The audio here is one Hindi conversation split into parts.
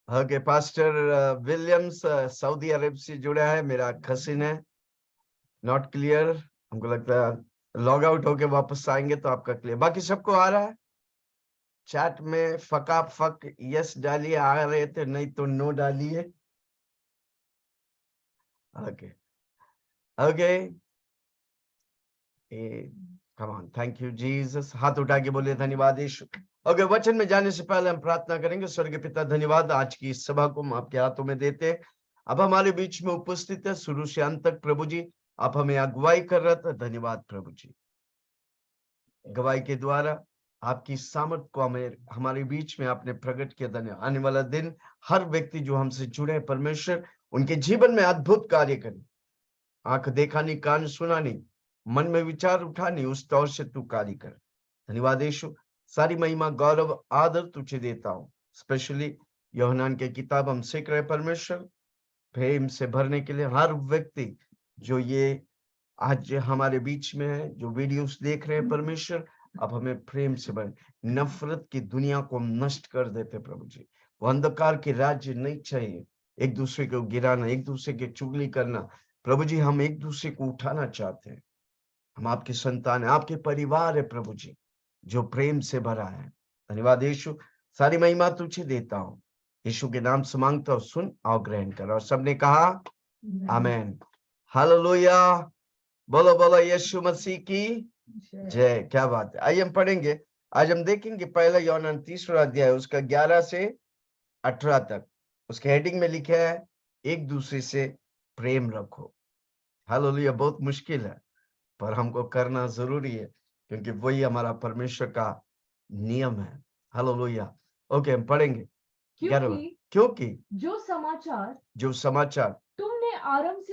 ओके, पास्टर विलियम्स सऊदी अरब से जुड़ा है, मेरा कजिन है। नॉट क्लियर, हमको लगता है लॉग आउट होके वापस आएंगे तो आपका क्लियर। बाकी सबको आ रहा है? चैट में फका फक यस डालिए, आ रहे थे, नहीं तो नो डालिए। Okay okay, come on, thank you Jesus. हाथ उठा के बोलिए धन्यवाद यीशु। ओके, वचन में जाने से पहले हम प्रार्थना करेंगे। स्वर्गीय पिता, धन्यवाद आज की इस सभा को हम आपके हाथों में देते हैं। अब हमारे बीच में उपस्थित है शुरू से अंत तक। प्रभु जी, आप हमें अगुवाई कर रहे थे, धन्यवाद प्रभु जी। गवाही के द्वारा आपकी सामर्थ को हमें हमारे बीच में आपने प्रकट किया। धन्यवाद। आने वाला दिन हर व्यक्ति जो हमसे जुड़े हैं परमेश्वर, उनके जीवन में अद्भुत कार्य करे। आंख देखा नहीं, कान सुना नहीं, मन में विचार उठा नहीं, उस तौर से तू कार्य कर। धन्यवाद यीशु। सारी महिमा गौरव आदर तुझे देता हूँ। स्पेशली यूहन्ना की किताब हम सीख रहे परमेश्वर, प्रेम से भरने के लिए हर व्यक्ति जो ये आज हमारे बीच में है, जो वीडियोस देख रहे हैं परमेश्वर, अब हमें प्रेम से भर। नफरत की दुनिया को हम नष्ट कर देते प्रभु जी। वो अंधकार के राज्य नहीं चाहिए, एक दूसरे को गिराना, एक दूसरे की चुगली करना। प्रभु जी, हम एक दूसरे को उठाना चाहते हैं। हम आपकी संतान है, आपके परिवार है प्रभु जी, जो प्रेम से भरा है। धन्यवाद यीशु। सारी महिमा तुझे देता हूँ, यीशु के नाम से मांगता हूँ, सुन और ग्रहण कर। और सबने कहा आमेन। हालेलुया। बोलो बोलो यीशु मसीह की जय। क्या बात है। आइए हम पढ़ेंगे। आज हम देखेंगे पहला यूहन्ना 3 अध्याय, उसका 11 से 18 तक। उसके हेडिंग में लिखा है, एक दूसरे से प्रेम रखो। हालेलुया। बहुत मुश्किल है, पर हमको करना जरूरी है, क्योंकि वही हमारा परमेश्वर का नियम है। हालेलुया। ओके, हम पढ़ेंगे। क्योंकि जो समाचार तुमने आरंभ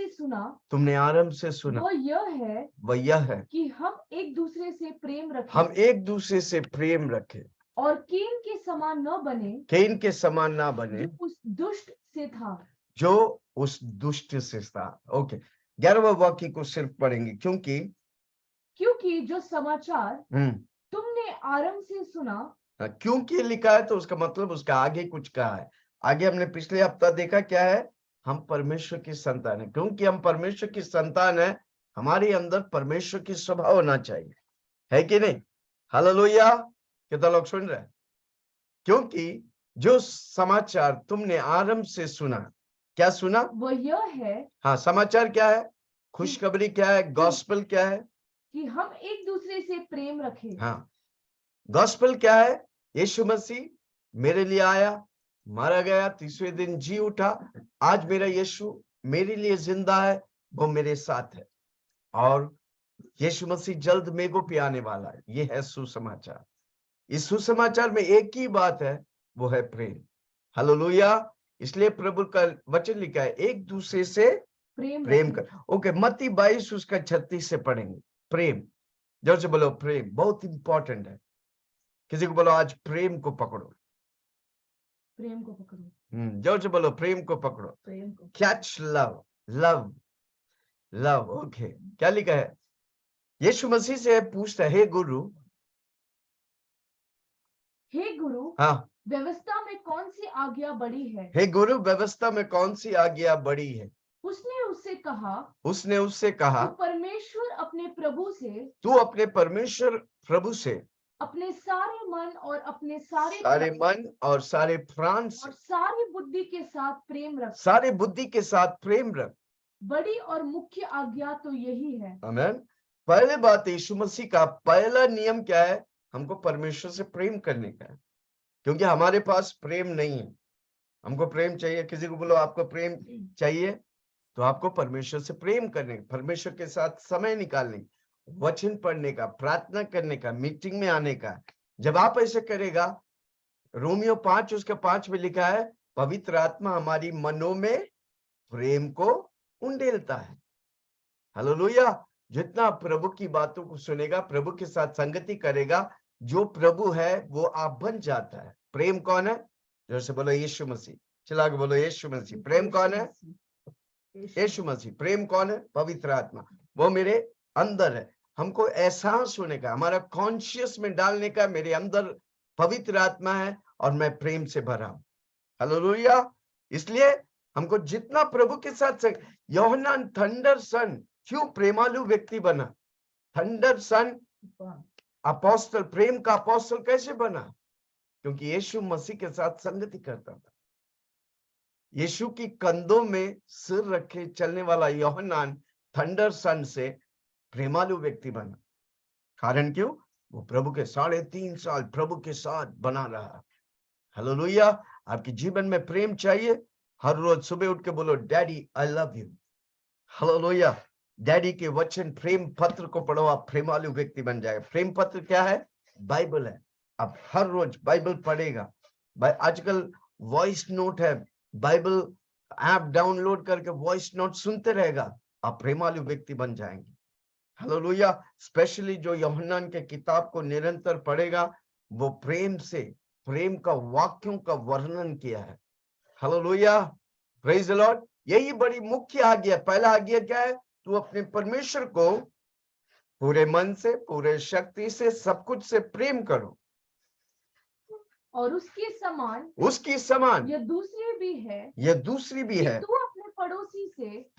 से सुना वो यह है कि हम एक दूसरे से प्रेम रखें, हम एक दूसरे से प्रेम रखें और केन के समान न बने, केन के समान ना बने, जो उस दुष्ट से था। जो उस दुष्ट से था। ओके, 11वां वाक्य को सिर्फ पढ़ेंगे। क्योंकि जो समाचार तुमने आरंभ से सुना। क्योंकि लिखा है तो उसका मतलब उसका आगे कुछ कहा है। आगे हमने पिछले हफ्ता देखा क्या है, हम परमेश्वर की संतान है। क्योंकि हम परमेश्वर की संतान है, हमारे अंदर परमेश्वर की स्वभाव होना चाहिए, है कि नहीं? हालेलुया। कितना लोग सुन रहे हैं? क्योंकि जो समाचार तुमने आरंभ से सुना, क्या सुना? वो यह है, हाँ, समाचार क्या है, खुशखबरी क्या है, गॉस्पेल क्या है? कि हम एक दूसरे से प्रेम रखें। हाँ, गॉस्पेल क्या है? यीशु मसीह मेरे लिए आया, मारा गया, तीसरे दिन जी उठा। आज मेरा यीशु मेरे लिए जिंदा है, वो मेरे साथ है, और यीशु मसीह जल्द मेघों पे आने वाला है। ये है सुसमाचार। इस सुसमाचार में एक ही बात है, वो है प्रेम। हालेलुया। इसलिए प्रभु का वचन लिखा है, एक दूसरे से प्रेम कर। ओके, मत्ती 22 उसका 36 से पढ़ेंगे। प्रेम, जोर से बोलो प्रेम, बहुत इंपॉर्टेंट है। किसी को बोलो आज प्रेम को पकड़ो। जोर से बोलो प्रेम को पकड़ो। Catch love, love love. Okay, क्या लिखा है? यीशु मसीह से पूछता है, हे गुरु, हाँ, व्यवस्था में कौन सी आज्ञा बड़ी है? हे गुरु, व्यवस्था में कौन सी आज्ञा बड़ी है? उसने उससे कहा, तू परमेश्वर अपने प्रभु से, तू अपने परमेश्वर प्रभु से अपने सारे मन और अपने सारे मन और सारे प्राण से और सारी बुद्धि के साथ प्रेम रख। सारे बुद्धि के साथ प्रेम रख। बड़ी और मुख्य आज्ञा तो यही है। आमीन। पहले बात, यीशु मसीह का पहला नियम क्या है? हमको परमेश्वर से प्रेम करने का है, क्योंकि हमारे पास प्रेम नहीं है। हमको प्रेम चाहिए। किसी को बोलो आपको प्रेम चाहिए, तो आपको परमेश्वर से प्रेम करने, परमेश्वर के साथ समय निकालने, वचन पढ़ने का, प्रार्थना करने का, मीटिंग में आने का। जब आप ऐसे करेगा, रोमियो 5 उसके 5 में लिखा है, पवित्र आत्मा हमारी मनों में प्रेम को उंडेलता है। हालेलुया। जितना प्रभु की बातों को सुनेगा, प्रभु के साथ संगति करेगा, जो प्रभु है वो आप बन जाता है। प्रेम कौन है? जैसे बोलो यीशु मसीह। चला के बोलो यीशु मसीह। प्रेम कौन है? यीशु मसीह। प्रेम कौन है? पवित्र आत्मा। वो मेरे अंदर है। हमको एहसास होने का, हमारा कॉन्शियस में डालने का, मेरे अंदर पवित्र आत्मा है और मैं प्रेम से भरा हूं। हालेलुया। इसलिए हमको जितना प्रभु के साथ यूहन्ना थंडर सन क्यों प्रेमालु व्यक्ति बना? थंडर सन अपोस्टल, प्रेम का अपोस्टल कैसे बना? क्योंकि यीशु मसीह के साथ संगति करता था। यीशु की कंधों में सिर रखे चलने वाला यूहन्ना थंडर सन से प्रेमालु व्यक्ति बना। कारण क्यों? वो प्रभु के 3.5 साल प्रभु के साथ बना रहा। हालेलुया। आपके जीवन में प्रेम चाहिए? हर रोज सुबह उठ के बोलो, daddy I love you. Hallelujah. Daddy के वचन प्रेम पत्र को पढ़ो, आप प्रेमालु व्यक्ति बन जाएगा। प्रेम पत्र क्या है? बाइबल है। आप हर रोज बाइबल पढ़ेगा। आजकल वॉइस नोट है, बाइबल ऐप डाउनलोड करके वॉइस नोट सुनते रहेगा, आप प्रेमालु व्यक्ति बन जाएंगे। हालेलुया। स्पेशली जो यूहन्ना के किताब को निरंतर पढ़ेगा, वो प्रेम से, प्रेम का वाक्यों का वर्णन किया है। Hallelujah, praise the Lord. यही बड़ी मुख्य आज्ञा। पहला आज्ञा क्या है? तू अपने परमेश्वर को पूरे मन से, पूरे शक्ति से, सब कुछ से प्रेम करो, और उसकी समान ये दूसरी भी है तू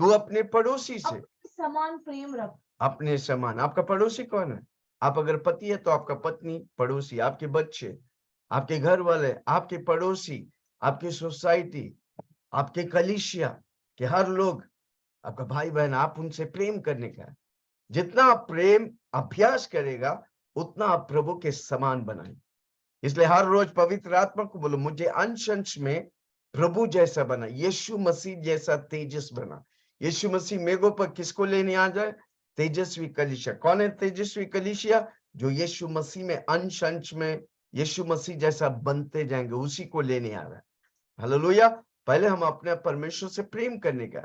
अपने पड़ोसी से अपने समान प्रेम रख। अपने समान। आपका पड़ोसी कौन है? आप अगर पति है तो आपका पत्नी पड़ोसी, आपके बच्चे, आपके घर वाले, आपके पड़ोसी, आपकी सोसाइटी, आपके कलीसिया के हर लोग आपका भाई बहन, आप उनसे प्रेम करने का। जितना आप प्रेम अभ्यास करेगा उतना आप प्रभु के समान बनाएंगे। इसलिए हर रोज पवित्र आत्मा को बोलो, मुझे अंश अंश में प्रभु जैसा बना, यीशु मसीह जैसा तेजस बना। यीशु मसीह मेघों पर किसको लेने आ जाए? तेजस्वी कलीसिया। कौन है तेजस्वी कलीसिया? जो यीशु मसीह में अंश अंश में यीशु मसीह जैसा बनते जाएंगे, उसी को लेने आ रहा है। हालेलुया। पहले हम अपने परमेश्वर से प्रेम करने का।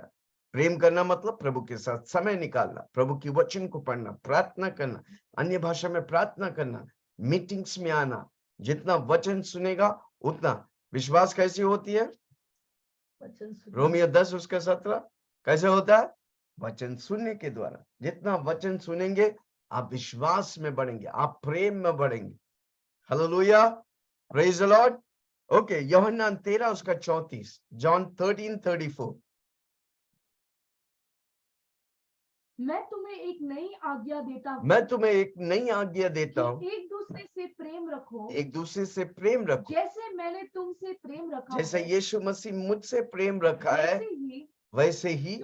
प्रेम करना मतलब प्रभु के साथ समय निकालना, प्रभु की वचन को पढ़ना, प्रार्थना करना, अन्य भाषा में प्रार्थना करना, मीटिंग्स में आना। जितना वचन सुनेगा उतना विश्वास कैसी होती है? रोमियो 10 उसका 17 कैसे होता है? वचन सुनने के द्वारा। जितना वचन सुनेंगे आप विश्वास में बढ़ेंगे, आप प्रेम में बढ़ेंगे। Hallelujah, praise the Lord. Okay, यूहन्ना 13 उसका 34, जॉन 13:34। मैं तुम्हें एक नई आज्ञा देता हूँ, कि एक दूसरे से प्रेम रखो, जैसे मैंने तुमसे प्रेम रखा जैसे है, यीशु मसीह मुझसे प्रेम रखा है, वैसे ही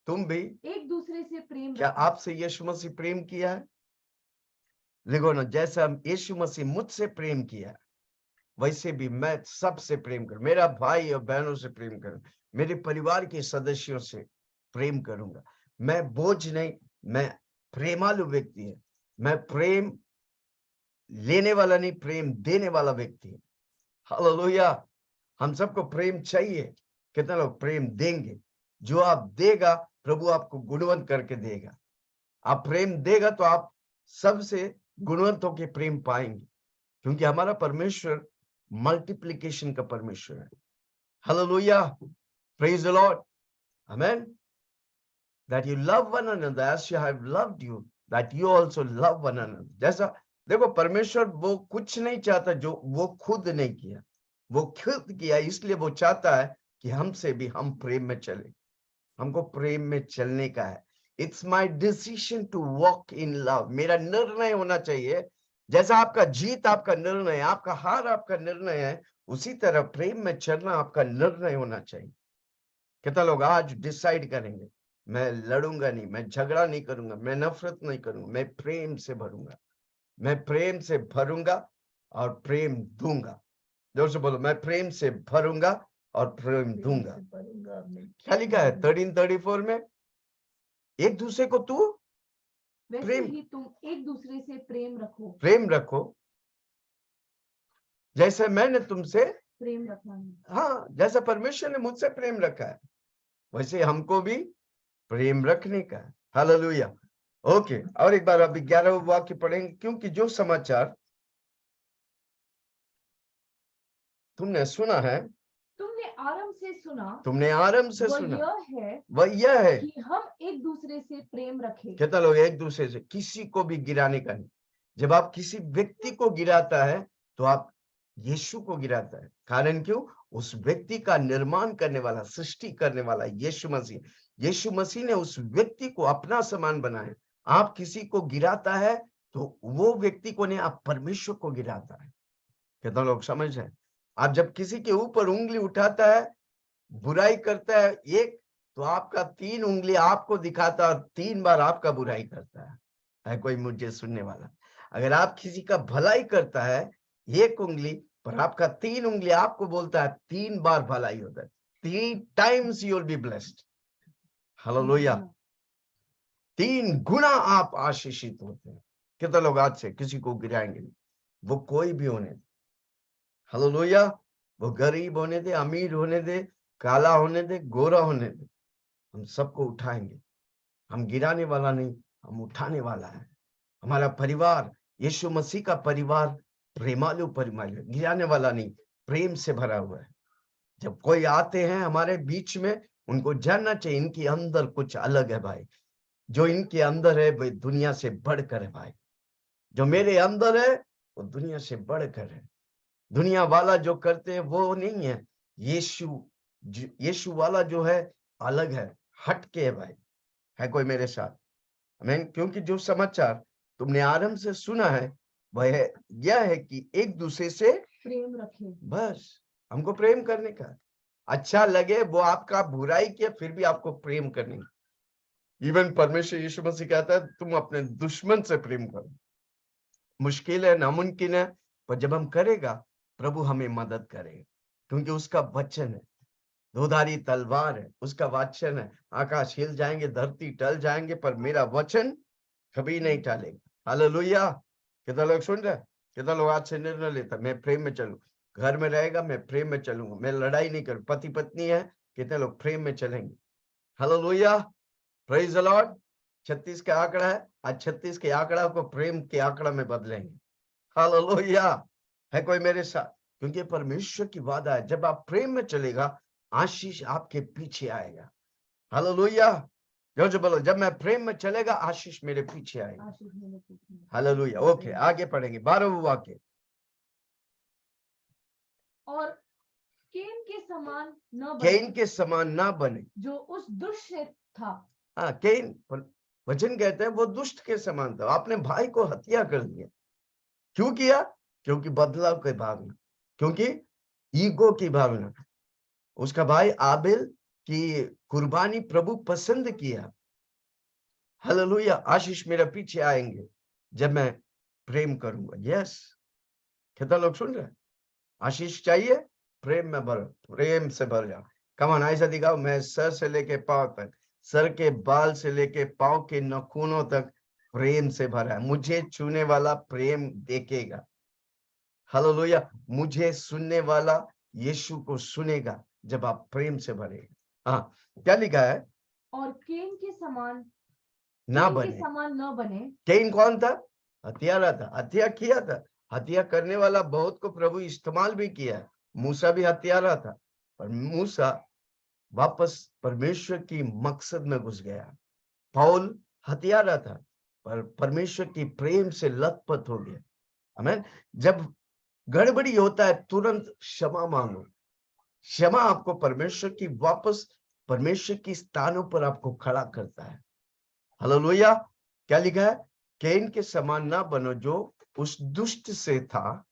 तुम भी एक दूसरे से प्रेम क्या रखो। आपसे यीशु मसीह प्रेम किया है? लिखो ना, जैसा यीशु मसीह मुझसे प्रेम किया है, वैसे भी मैं सबसे प्रेम करूं। मेरा भाई और बहनों से प्रेम करूं, मेरे परिवार के सदस्यों से प्रेम करूंगा। मैं बोझ नहीं, मैं प्रेमालु व्यक्ति है। मैं प्रेम लेने वाला नहीं, प्रेम देने वाला व्यक्ति है। हालेलुया। हम सबको प्रेम चाहिए। कितने लोग प्रेम देंगे? जो आप देगा प्रभु आपको गुणवंत करके देगा। आप प्रेम देगा तो आप सबसे गुणवंत होकर प्रेम पाएंगे, क्योंकि हमारा परमेश्वर मल्टीप्लिकेशन का परमेश्वर है। Hallelujah, praise the Lord, amen. That you love one another as I have loved you, that you also love one another. जैसा देखो, परमेश्वर वो कुछ नहीं चाहता जो वो खुद नहीं किया, वो खुद किया। इसलिए वो चाहता है कि हमसे भी हम प्रेम में चले। हमको प्रेम में चलने का है। It's my decision to walk in love. मेरा निर्णय होना चाहिए। जैसा आपका जीत आपका निर्णय है, आपका हार आपका निर्णय है, उसी तरह प्रेम में चलना आपका निर्णय होना चाहिए। कितना लोग आज डिसाइड करेंगे, मैं लड़ूंगा नहीं, मैं झगड़ा नहीं करूंगा, मैं नफरत नहीं करूंगा, मैं प्रेम से भरूंगा, मैं प्रेम से भरूंगा और प्रेम दूंगा। जोर से बोलो, मैं प्रेम से भरूंगा और प्रेम दूंगा। क्या लिखा है 13:34 में? एक दूसरे को तू वैसे ही तुम एक दूसरे से प्रेम रखो जैसे मैंने तुमसे प्रेम रखा है। हाँ, जैसा परमेश्वर ने मुझसे प्रेम रखा है, वैसे हमको भी प्रेम रखने का है। हालेलुया। ओके, और एक बार अभी 11वां वाक्य पढ़ेंगे, क्योंकि जो समाचार तुमने सुना है, तुमने आरंभ से सुना, वह यह है कि हम एक दूसरे से प्रेम रखें। कितना लोग एक दूसरे से, किसी को भी गिराने का नहीं। जब आप किसी व्यक्ति को गिराता है तो आप यीशु को गिराता है। कारण क्यों? उस व्यक्ति का निर्माण करने वाला, सृष्टि करने वाला यीशु मसीह ने उस व्यक्ति को अपना समान बनाया। आप किसी को गिराता है तो वो व्यक्ति को नहीं, आप परमेश्वर को गिराता है। कितना लोग समझ रहे हैं? आप जब किसी के ऊपर उंगली उठाता है, बुराई करता है एक, तो आपका 3 उंगली आपको दिखाता है और 3 बार आपका बुराई करता है कोई मुझे सुनने वाला? अगर आप किसी का भलाई करता है 1 उंगली, पर आपका 3 उंगली आपको बोलता है 3 बार भलाई होता है, 3 times you will be blessed. Hallelujah. 3 गुना आप आशीषित होते हैं। कितने लोग आज से किसी को गिराएंगे नहीं? वो कोई भी होने दे। हालेलुया। वो गरीब होने दे, अमीर होने दे, काला होने दे, गोरा होने दे, हम सबको उठाएंगे। हम गिराने वाला नहीं, हम उठाने वाला है। हमारा परिवार, यीशु मसीह का परिवार प्रेमालु परिवार, गिराने वाला नहीं, प्रेम से भरा हुआ है। जब कोई आते हैं हमारे बीच में, उनको जानना चाहिए इनके अंदर कुछ अलग है भाई। जो इनके अंदर है वो दुनिया से बढ़कर है भाई। जो मेरे अंदर है वो दुनिया से बढ़कर है। दुनिया वाला जो करते हैं वो नहीं है, यीशु वाला जो है अलग है, हटके है भाई। है कोई मेरे साथ? आमीन। क्योंकि जो समाचार तुमने आरंभ से सुना है वह यह है कि एक दूसरे से प्रेम रखें। बस हमको प्रेम करने का, अच्छा लगे वो आपका बुराई किया फिर भी आपको प्रेम करने का। इवन परमेश्वर यीशु मसीह कहता है तुम अपने दुश्मन से प्रेम करो। मुश्किल है, नामुमकिन है, पर जब हम करेगा प्रभु हमें मदद करेगा, क्योंकि उसका वचन है, दोधारी तलवार है, उसका वचन है। आकाश हिल जाएंगे, धरती टल जाएंगे, पर मेरा वचन कभी नहीं टलेगा। हालेलुया। कितना लोग सुन रहे? कितना लोग आज से निर्णय लेता मैं प्रेम में चलूं? घर में रहेगा मैं प्रेम में चलूंगा, मैं लड़ाई नहीं करूं। पति पत्नी है, कितने लोग प्रेम में चलेंगे? Hallelujah, praise the Lord. 36 का आंकड़ा है, आज 36 के आंकड़ा को प्रेम के आंकड़ा में बदलेंगे। हालेलुया। है कोई मेरे साथ? क्योंकि परमेश्वर की वादा है, जब आप प्रेम में चलेगा आशीष आपके पीछे आएगा। हालेलुया। जो बोलो, जब मैं प्रेम में चलेगा आशीष मेरे पीछे आएगा। हालेलुया। ओके, आगे पढ़ेंगे 12वां वाक्य। और कैन के समान ना बने जो उस दुष्ट से था। हाँ, कैन, वचन कहते हैं वो दुष्ट के समान था। आपने भाई को हत्या कर दिया। क्यों किया? क्योंकि बदलाव की भावना, क्योंकि ईगो की भावना। उसका भाई आबिल की कुर्बानी प्रभु पसंद किया। हालेलुया। आशीष मेरे पीछे आएंगे जब मैं प्रेम करूंगा। यस, कितना लोग सुन रहे हैं? आशीष चाहिए? प्रेम में भर, प्रेम से भर जाओ। कमान, ऐसा दिखाओ, मैं सर से लेके पांव तक, सर के बाल से लेके पांव के नाखूनों तक प्रेम से भरा है। मुझे छूने वाला प्रेम देखेगा। हालेलुया। मुझे सुनने वाला यीशु को सुनेगा जब आप प्रेम से भरेगा। हाँ, क्या लिखा है? और कैन के समान ना बने। कैन कौन था? हत्यारा था, हत्या किया था। हत्या करने वाला बहुत को प्रभु इस्तेमाल भी किया। मूसा भी हत्यारा था, पर मूसा वापस परमेश्वर की मकसद में घुस गया। पौल हत्यारा था, पर परमेश्वर की प्रेम से लथपथ हो गया। आमीन। जब गड़बड़ी होता है तुरंत क्षमा मांगो। क्षमा आपको परमेश्वर की वापस परमेश्वर की स्थानों पर आपको खड़ा करता है। हालेलुया। क्या लिखा है? कैन के समान ना बनो जो उस दुष्ट से था,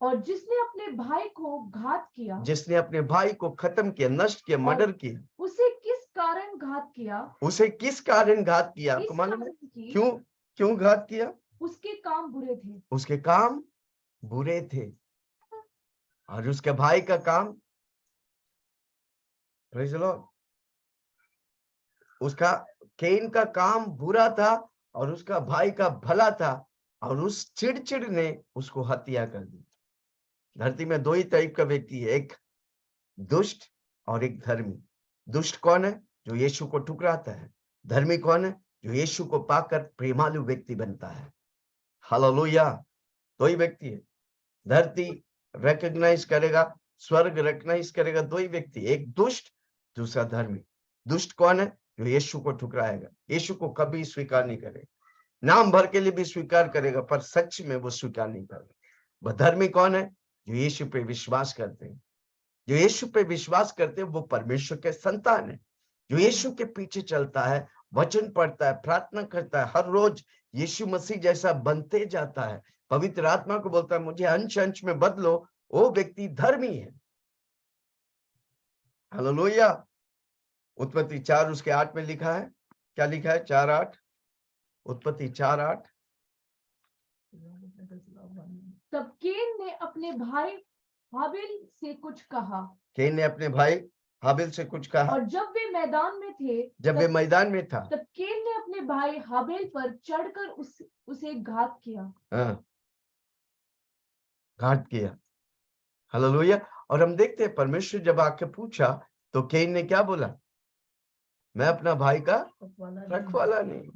और जिसने अपने भाई को घात किया। जिसने अपने भाई को खत्म किया, नष्ट किया, मर्डर किया। उसे किस कारण घात किया? उसे किस कारण घात किया? आपको मालूम है क्यों घात किया? उसके काम बुरे थे। उसके काम बुरे थे, और उसके भाई का काम, प्रेज़ द लॉर्ड, उसका कैन का काम बुरा था और उसका भाई का भला था, और उस चिड़चिड़ ने उसको हत्या कर दी। धरती में 2 ही टाइप का व्यक्ति है, एक दुष्ट और एक धर्मी। दुष्ट कौन है? जो यीशु को ठुकराता है। धर्मी कौन है? जो यीशु को पाकर प्रेमालु व्यक्ति बनता है। हालेलुया। 2 ही व्यक्ति है। धरती रिकॉग्नाइज करेगा, स्वर्ग रिकॉग्नाइज करेगा, 2 ही व्यक्ति, एक दुष्ट, दूसरा धर्मी। दुष्ट कौन है? जो यीशु को ठुकराएगा, यीशु को कभी स्वीकार नहीं करेगा। नाम भर के लिए भी स्वीकार करेगा, पर सच में वो स्वीकार नहीं करेगा। वह धर्मी कौन है? जो यीशु पे विश्वास करते हैं। जो यीशु पे विश्वास करते हैं वो परमेश्वर के संतान है। जो यीशु के पीछे चलता है, वचन पढ़ता है, प्रार्थना करता है, हर रोज यीशु मसीह जैसा बनते जाता है, पवित्र आत्मा को बोलता है मुझे अंश अंश में बदलो, वो व्यक्ति धर्मी है। हालेलुया। उत्पत्ति 4 उसके 8 में लिखा है, क्या लिखा है? 4:8, उत्पत्ति 4:8। तब केन ने अपने भाई हाबिल से कुछ कहा। केन ने अपने भाई हाबिल से कुछ कहा। और जब वे मैदान में थे, जब वे मैदान में था, तब केन ने अपने भाई हाबिल पर चढ़कर उसे घात किया। घात किया। हालेलुया। और हम देखते हैं परमेश्वर जब आके पूछा तो केन ने क्या बोला? मैं अपना भाई का रखवाला नहीं,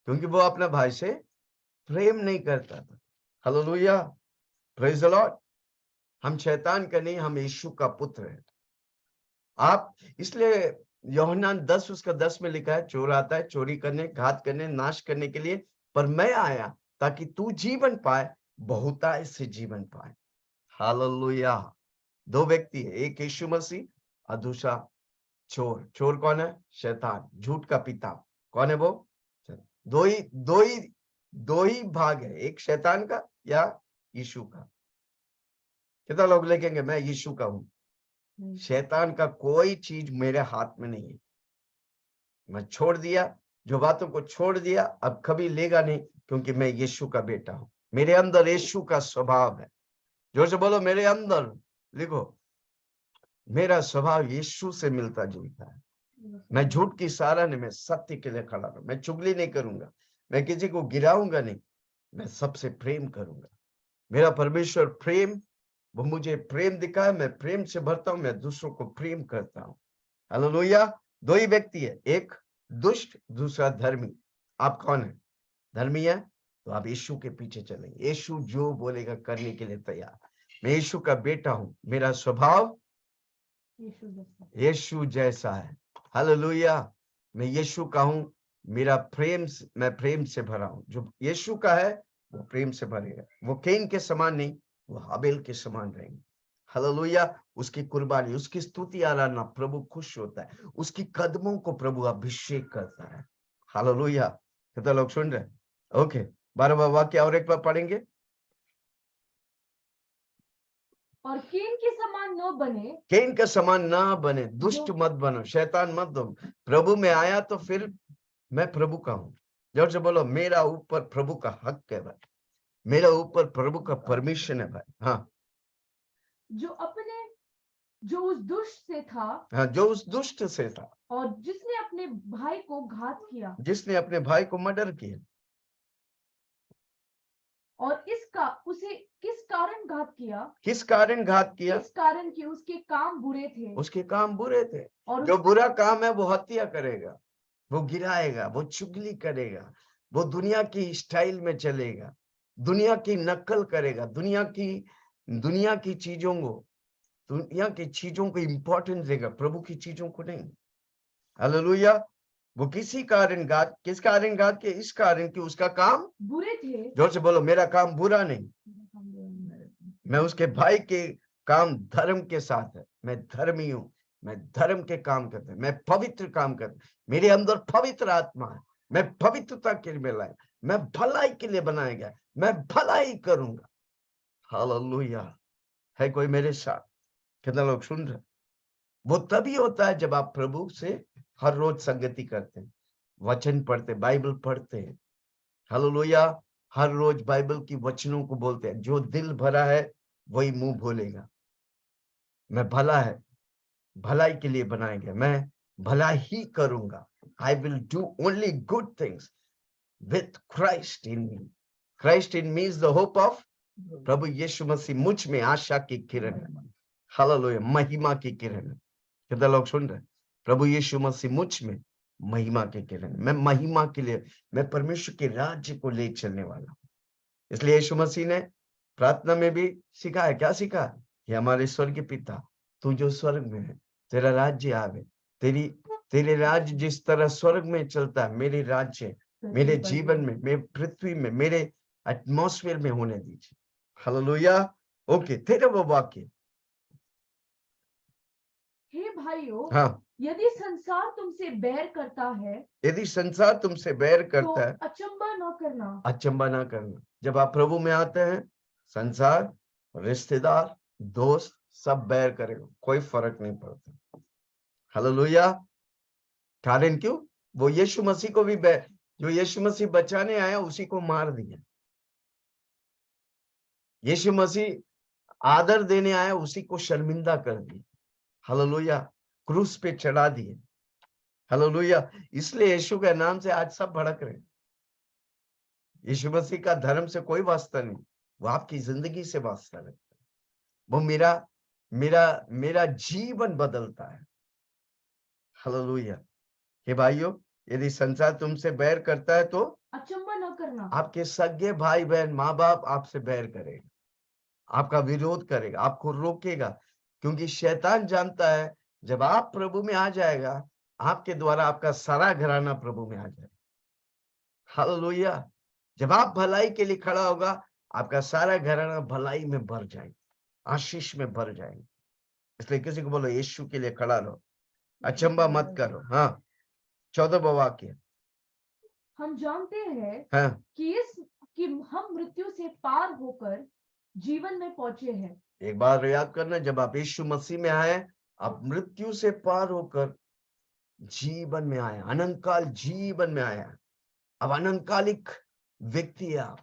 क्योंकि वो अपना भाई से प्रेम नहीं करता था। Hallelujah, praise the Lord. हम शैतान का नहीं, हम यीशु का पुत्र है। आप इसलिए यूहन्ना 10 उसका 10 में लिखा है, चोर आता है चोरी करने, घात करने, नाश करने के लिए, पर मैं आया ताकि तू जीवन पाए, बहुतायत से जीवन पाए। हालेलुया। दो व्यक्ति है, एक यीशु मसीह और दूसरा चोर। चोर कौन है? शैतान, झूठ का पिता। कौन है वो? दो ही भाग है, एक शैतान का या यीशु का। कितना लोग लिखेंगे मैं यीशु का हूं? शैतान का कोई चीज मेरे हाथ में नहीं है। मैं छोड़ दिया, जो बातों को छोड़ दिया, अब कभी लेगा नहीं, क्योंकि मैं यीशु का बेटा हूं। मेरे अंदर यीशु का स्वभाव है। जोर से बोलो, मेरे अंदर लिखो, मेरा स्वभाव यीशु से मिलता जुलता है। मैं झूठ की सहारा नहीं, मैं सत्य के लिए खड़ा हूं। मैं चुगली नहीं करूंगा, मैं किसी को गिराऊंगा नहीं, मैं सबसे प्रेम करूंगा। मेरा परमेश्वर प्रेम, वो मुझे प्रेम दिखाए, मैं प्रेम से भरता हूं, मैं दूसरों को प्रेम करता हूं। हालेलुया। दो ही व्यक्ति है, एक दुष्ट, दूसरा धर्मी। आप कौन है? धर्मी है तो आप यीशु के पीछे चलेंगे। यीशु जो बोलेगा करने के लिए तैयार। मैं यीशु का बेटा हूं, मेरा स्वभाव यीशु जैसा है। हालेलुया। मैं यीशु का हूं, मेरा मैं प्रेम से भरा हूं। जो यीशु का है वो प्रेम से भरेगा। वो केन के समान नहीं, वो हाबिल के समान रहेंगे। हालेलुया। उसकी कुर्बानी, उसकी स्तुति आराधना प्रभु खुश होता है। उसकी कदमों को प्रभु अभिषेक करता है। हालेलुया। कितना लोग सुन रहे हैं? ओके, 12वां वाक्य और एक बार पढ़ेंगे। और केन के समान न बने, केन के समान ना बने, दुष्ट मत बनो, शैतान मत दो। प्रभु में आया तो फिर मैं प्रभु का हूं। जोर से बोलो, मेरा ऊपर प्रभु का हक है भाई, मेरा ऊपर प्रभु का परमिशन है भाई। हाँ, जो उस दुष्ट से था, हाँ, जो उस दुष्ट से था, और जिसने अपने भाई को घात किया, जिसने अपने भाई को मर्डर किया। और उसे किस कारण घात किया? किस कारण घात किया? इस कारण कि उसके काम बुरे थे। उसके काम बुरे थे। और जो बुरा काम है वो हत्या करेगा, वो गिराएगा, वो चुगली करेगा, वो दुनिया की स्टाइल में चलेगा, दुनिया की नकल करेगा, दुनिया की चीजों को इंपॉर्टेंस देगा, प्रभु की चीजों को नहीं। हालेलुया। वो किस कारण घात किया? इस कारण कि उसका काम बुरे थे। जोर से बोलो, मेरा काम बुरा नहीं, मैं उसके भाई के काम धर्म के साथ है। मैं धर्मी हूं, मैं धर्म के काम करता हूं, मैं पवित्र काम करता हूं। मेरे अंदर पवित्र आत्मा है, मैं पवित्रता के लिए लाया, मैं भलाई के लिए बनाया गया, मैं भलाई करूंगा। हालेलुया। है कोई मेरे साथ? कितना लोग सुन रहे? वो तभी होता है जब आप प्रभु से हर रोज संगति करते हैं, वचन पढ़ते, बाइबल पढ़ते हैं। हालेलुया। हर रोज बाइबल की वचनों को बोलते हैं। जो दिल भरा है वही मुंह बोलेगा। मैं भला है, भलाई के लिए बनाया गया, मैं भला ही करूंगा। I will do only good things with Christ in me. Christ in me is the hope of, प्रभु यीशु मसीह मुझ में आशा की किरण है। हालेलुया। महिमा की किरण है। कितना लोग सुन रहे? प्रभु यीशु मसीह मुझ में महिमा की किरण। मैं महिमा के लिए, मैं परमेश्वर के राज्य को ले चलने वाला हूं। इसलिए यीशु मसीह ने प्रार्थना में भी सिखाया, क्या सिखा? कि हमारे स्वर्गीय पिता, तू जो स्वर्ग में है, तेरा राज्य आवे, तेरे राज्य जिस तरह स्वर्ग में चलता है, मेरे राज्य मेरे जीवन में, मेरे पृथ्वी में, मेरे एटमॉस्फेयर में होने दीजिए। हालेलुया। ओके, 13वां वाक्य। हे भाइयों, हाँ, यदि संसार तुमसे बैर करता है यदि संसार तुमसे बैर तो करता है, अचंभा न करना। अचंभा ना करना। जब आप प्रभु में आते हैं, संसार, रिश्तेदार, दोस्त सब बैर करेगा, कोई फर्क नहीं पड़ता। हालेलुया। कारण क्यों? वो यीशु मसीह को भी जो यीशु मसीह बचाने आया उसी को मार दिया। यीशु मसीह आदर देने आया, उसी को शर्मिंदा कर दिया। हालेलुया। क्रूस पे चढ़ा दिए। हालेलुया। इसलिए यीशु के नाम से आज सब भड़क रहे। यीशु मसीह का धर्म से कोई वास्ता नहीं, वो आपकी जिंदगी से वास्ता रखता है। वो मेरा मेरा मेरा जीवन बदलता है। हालेलुया। हे भाइयों, यदि संसार तुमसे बैर करता है तो अचंभा न करना। आपके सगे भाई बहन माँ बाप आपसे बैर करेगा, आपका विरोध करेगा, आपको रोकेगा, क्योंकि शैतान जानता है जब आप प्रभु में आ जाएगा, आपके द्वारा आपका सारा घराना प्रभु में आ जाएगा। हालेलुया। जब आप भलाई के लिए खड़ा होगा, आपका सारा घराना भलाई में भर जाएगा, आशीष में भर जाएंगे। इसलिए किसी को बोलो यीशु के लिए खड़ा रहो, अचंभा मत करो। हाँ, 14वां वाक्य। हम जानते हैं हाँ, कि हम मृत्यु से पार होकर जीवन में पहुंचे हैं। एक बार याद करना, जब आप यीशु मसीह में आए, आप मृत्यु से पार होकर जीवन में आए, अनंत काल जीवन में आया। अब अनंतकालिक व्यक्ति है आप।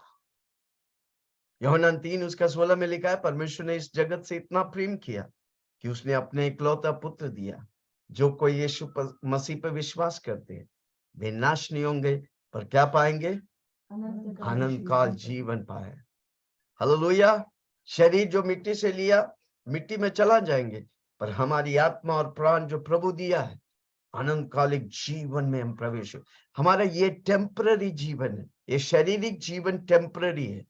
यूहन्ना 3:16 में लिखा है, परमेश्वर ने इस जगत से इतना प्रेम किया कि उसने अपने इकलौता पुत्र दिया, जो कोई यीशु मसीह पर विश्वास करते हैं वे नाश नहीं होंगे पर क्या पाएंगे? अनंत काल जीवन पाए। हालेलुया। शरीर जो मिट्टी से लिया, मिट्टी में चला जाएंगे, पर हमारी आत्मा और प्राण जो प्रभु दिया है, अनंतकालिक जीवन में हम प्रवेश हो। हमारा ये टेम्पररी जीवन है, ये शारीरिक जीवन टेम्पररी है।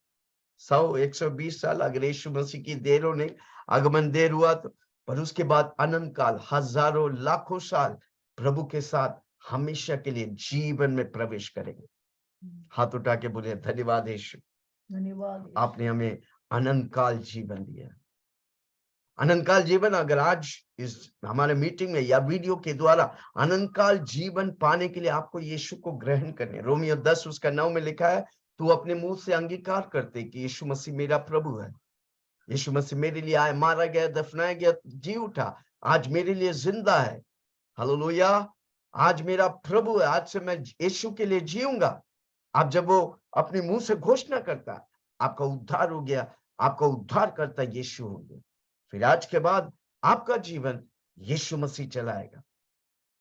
100-120 साल अगर यीशु मसीह की देर होने, आगमन देर हुआ तो, पर उसके बाद अनंत काल, हजारों लाखों साल प्रभु के साथ हमेशा के लिए जीवन में प्रवेश करेंगे। हाथ उठा के बोले धन्यवाद यीशु, धन्यवाद आपने हमें अनंत काल जीवन दिया। अनंत काल जीवन अगर आज इस हमारे मीटिंग में या वीडियो के द्वारा अनंत काल जीवन पाने के लिए आपको यीशु को ग्रहण करने, रोमियो 10:9 में लिखा है, तू अपने मुंह से अंगीकार करते कि यीशु मसीह मेरा प्रभु है, यीशु मसीह मेरे लिए आया, मारा गया, दफनाया गया, जी उठा, आज मेरे लिए जिंदा है। हालेलुया। आज मेरा प्रभु है, आज से मैं यीशु के लिए जीऊंगा। आप जब वो अपने मुंह से घोषणा करता है, आपका उद्धार हो गया, आपका उद्धार करता यीशु हो गया। फिर आज के बाद आपका जीवन यीशु मसीह चलाएगा।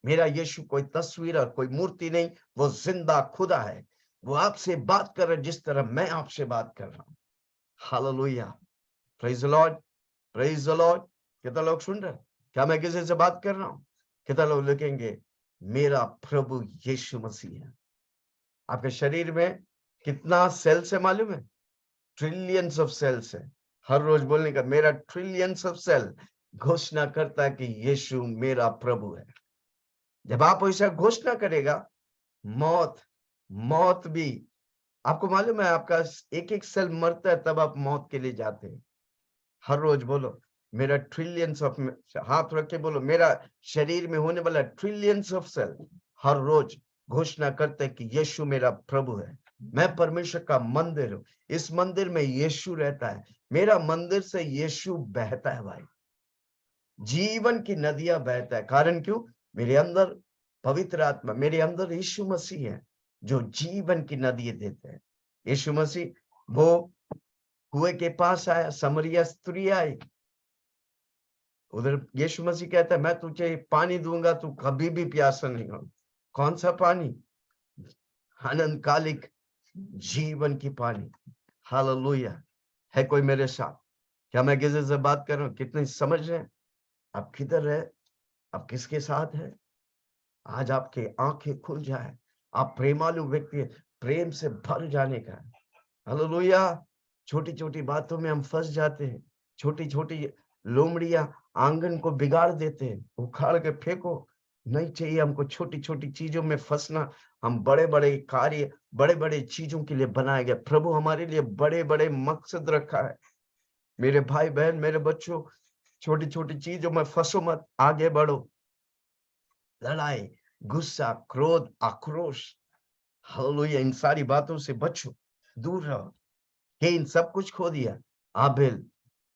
मेरा यीशु कोई तस्वीर और कोई मूर्ति नहीं, वो जिंदा खुदा है। वो आपसे बात कर रहा है जिस तरह मैं आपसे बात कर रहा हूं। Hallelujah. Praise the Lord, praise the Lord. कितना लोग सुन रहे हैं? क्या मैं किसी से बात कर रहा हूं? कितना लोग लिखेंगे मेरा प्रभु यीशु मसीह है? आपके शरीर में कितना सेल्स है मालूम है? ट्रिलियंस ऑफ सेल्स है। हर रोज बोलने का, मेरा ट्रिलियंस ऑफ सेल घोषणा करता है कि यीशु मेरा प्रभु है। जब आप ऐसा घोषणा करेगा, मौत भी, आपको मालूम है आपका एक एक सेल मरता है तब आप मौत के लिए जाते हैं। हर रोज बोलो मेरा ट्रिलियंस ऑफ, हाथ रख के बोलो मेरा शरीर में होने वाला ट्रिलियंस ऑफ सेल हर रोज घोषणा करते हैं कि यीशु मेरा प्रभु है। मैं परमेश्वर का मंदिर हूं, इस मंदिर में यीशु रहता है, मेरा मंदिर से यीशु बहता है। भाई, जीवन की नदियां बहता है। कारण क्यों? मेरे अंदर पवित्र आत्मा, मेरे अंदर यीशु मसीह है जो जीवन की नदी देते हैं। यीशु मसीह वो कुएं के पास आया, समरिया स्त्री आई, उधर यीशु मसीह कहता है मैं तुझे पानी दूंगा, तू कभी भी प्यासा नहीं होगा। कौन सा पानी? अनंतकालिक जीवन की पानी। हालेलुया। है कोई मेरे साथ? क्या मैं किसी से बात कर रहा हूं? कितने समझ रहे हैं? आप किधर है? आप किसके साथ है? आज आपके आंखें खुल जाए, आप प्रेमालु व्यक्ति, प्रेम से भर जाने का। हालेलुया। छोटी छोटी बातों में हम फंस जाते हैं, छोटी छोटी लोमड़ियां आंगन को बिगाड़ देते हैं, उखाड़ के फेंको। नहीं चाहिए हमको छोटी छोटी चीजों में फंसना। हम बड़े बड़े कार्य, बड़े बड़े चीजों के लिए बनाए गए। प्रभु हमारे लिए बड़े बड़े मकसद रखा है। मेरे भाई बहन, मेरे बच्चों, छोटी छोटी चीजों में फंसो मत, आगे बढ़ो। लड़ाई, गुस्सा, क्रोध, आक्रोश, हालेलुया, इन सारी बातों से बचो, दूर रहो। कैन सब कुछ खो दिया, आबेल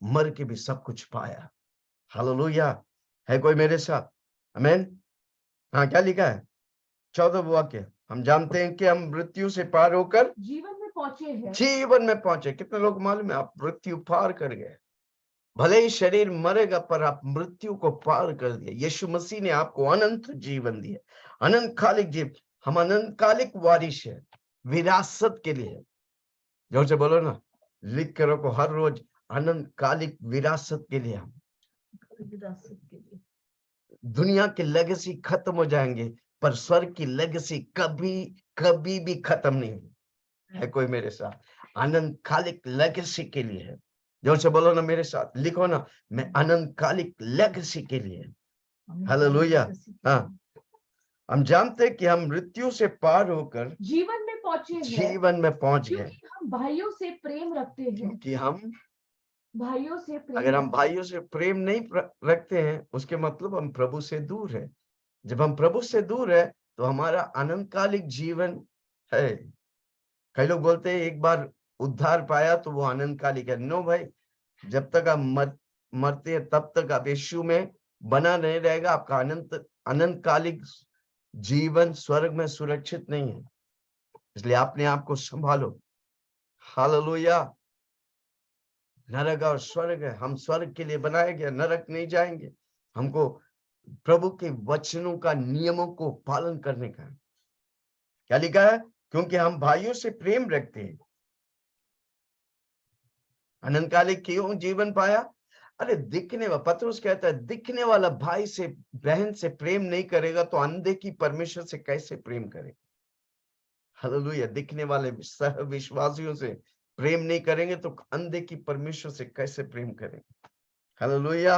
मर के भी सब कुछ पाया। हालेलुया। है कोई मेरे साथ? आमीन। हाँ, क्या लिखा है? 14 वाक्य। हम जानते हैं कि हम मृत्यु से पार होकर जीवन में पहुंचे हैं। जीवन में पहुंचे। कितने लोग मालूम है आप मृत्यु पार कर गए? भले ही शरीर मरेगा पर आप मृत्यु को पार कर दिया। यीशु मसीह ने आपको अनंत जीवन दिया, अनंतकालिक जीवन। हम अनंतकालिक वारिस है, विरासत के लिए। जोर से बोलो ना, लिख के रखो हर रोज, अनंतकालिक विरासत के लिए। हम विरासत के लिए। दुनिया के लेगेसी खत्म हो जाएंगे पर स्वर्ग की लेगेसी कभी कभी भी खत्म नहीं होगी। है कोई मेरे साथ? अनंतकालिक लेगेसी के लिए है। जोर से बोलो ना मेरे साथ, लिखो ना, मैं अनंतकालिक लेगेसी के लिए। हालेलुया। हाँ, हम जानते हैं कि हम मृत्यु से पार होकर जीवन में पहुंचे हैं, जीवन में पहुंच गए। क्योंकि हम भाइयों से प्रेम रखते हैं। क्योंकि हम भाइयों से प्रेम, अगर हम भाइयों से प्रेम नहीं रखते हैं, उसके मतलब हम प्रभु से दूर है। जब हम प्रभु से दूर है तो हमारा अनंतकालिक जीवन है। कई लोग बोलते हैं एक बार उद्धार पाया तो वो अनंतकालिक है। नो भाई, जब तक आप मरते हैं तब तक आप यीशु में बना नहीं रहेगा। आपका अनंतकालिक जीवन स्वर्ग में सुरक्षित नहीं है, इसलिए अपने आप को संभालो। हालेलुया। नरक और स्वर्ग है, हम स्वर्ग के लिए बनाए गए, नरक नहीं जाएंगे। हमको प्रभु के वचनों का, नियमों को पालन करने का। क्या लिखा है? क्योंकि हम भाइयों से प्रेम रखते हैं। अनंतकालिक क्यों जीवन पाया? अरे दिखने वाला, पतरस कहता है, दिखने वाला भाई से, बहन से प्रेम नहीं करेगा तो अंधे की परमेश्वर से कैसे प्रेम करेगा? हालेलुया। दिखने वाले सह विश्वासियों से प्रेम नहीं करेंगे तो अंधे की परमेश्वर से कैसे प्रेम करेंगे? हालेलुया।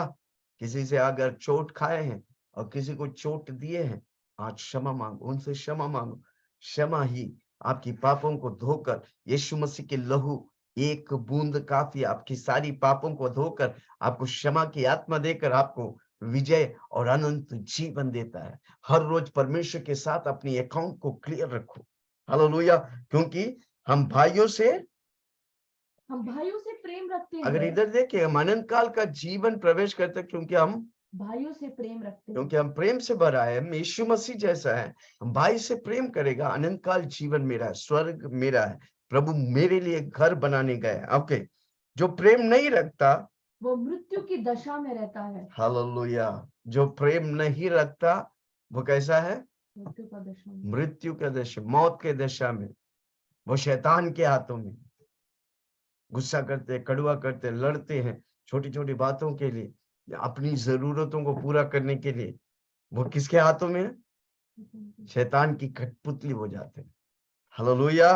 किसी से अगर चोट खाए हैं और किसी को चोट दिए हैं, आज क्षमा मांगो, उनसे क्षमा मांगो। क्षमा ही आपकी पापों को धोकर, यीशु मसीह के लहू एक बूंद काफी, आपकी सारी पापों को धोकर आपको क्षमा की आत्मा देकर आपको विजय और अनंत जीवन देता है। हर रोज परमेश्वर के साथ अपनी अकाउंट को क्लियर रखो। हालेलुया। क्योंकि हम भाइयों से प्रेम रखते हैं। अगर इधर देखिए, हम अनंत काल का जीवन प्रवेश करते हैं क्योंकि हम भाइयों से प्रेम रखते हैं। क्योंकि हम प्रेम से भरा है, हम यीशु मसीह जैसा है। हम भाई से प्रेम करेगा। अनंत काल जीवन मेरा है, स्वर्ग मेरा है, प्रभु मेरे लिए घर बनाने गए। ओके, जो प्रेम नहीं रखता वो मृत्यु की दशा में रहता है। हालेलुया। जो प्रेम नहीं रखता वो कैसा है? मृत्यु का दशा में, मृत्यु के दशा, मौत के दशा में। वो शैतान के हाथों में। गुस्सा करते, कड़वा करते, लड़ते हैं छोटी छोटी बातों के लिए, अपनी जरूरतों को पूरा करने के लिए। वो किसके हाथों में है? शैतान की कठपुतली हो जाते हैं। हालेलुया।